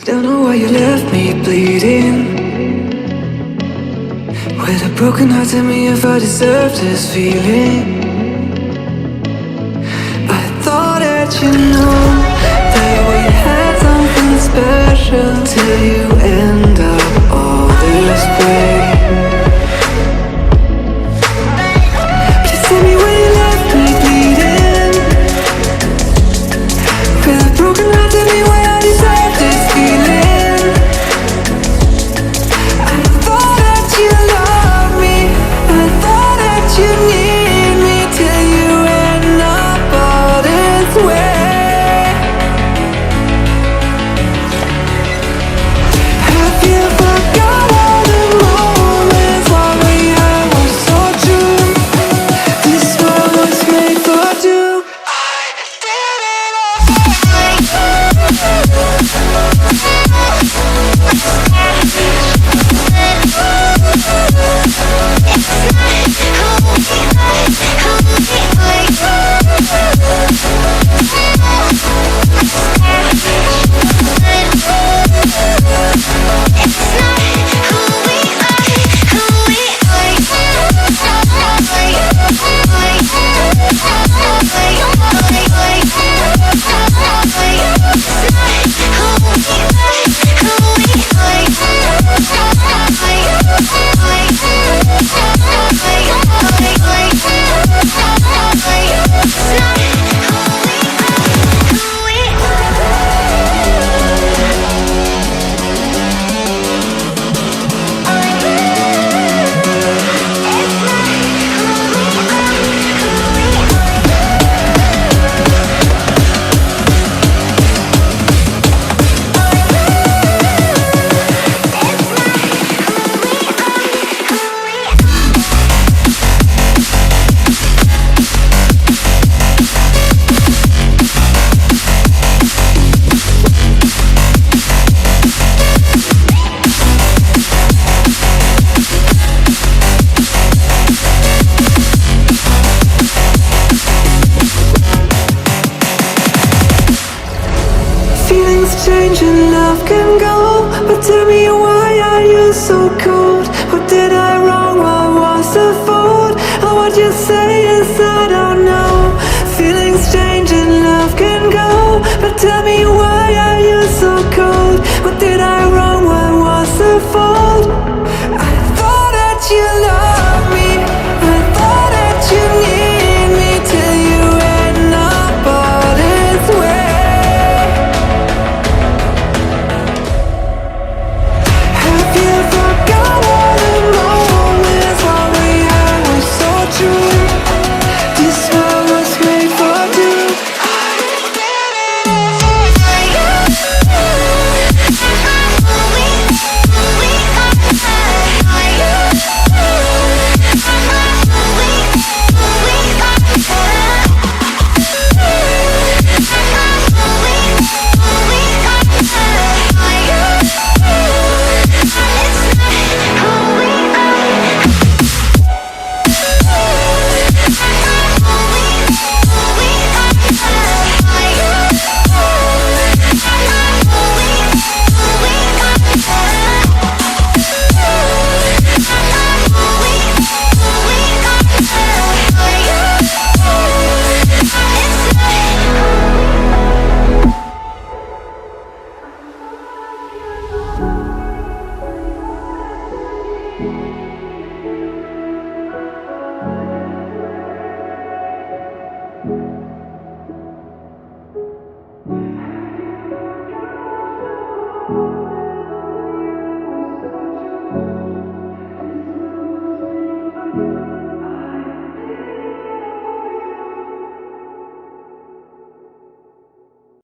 Don't know why you left me bleeding. With a broken heart, tell me if I deserve this feeling. I thought that you know that we had something special till you end up all this way. Please tell me why you left me bleeding. With a broken heart, tell me why I deserve this feeling. I thought that you loved me, I thought that you need me till you end up all this way. Have you forgot all the moments while we had were so true? This world was made for two. I did it change and love can go, but tell me why are you so cold? What did I wrong? What was the fault? Or what you say is I don't know. Feelings change and love can go, but tell me why are you so cold? What did I wrong? What was the fault? I thought that you loved me, I thought that you need me till you end up all this way.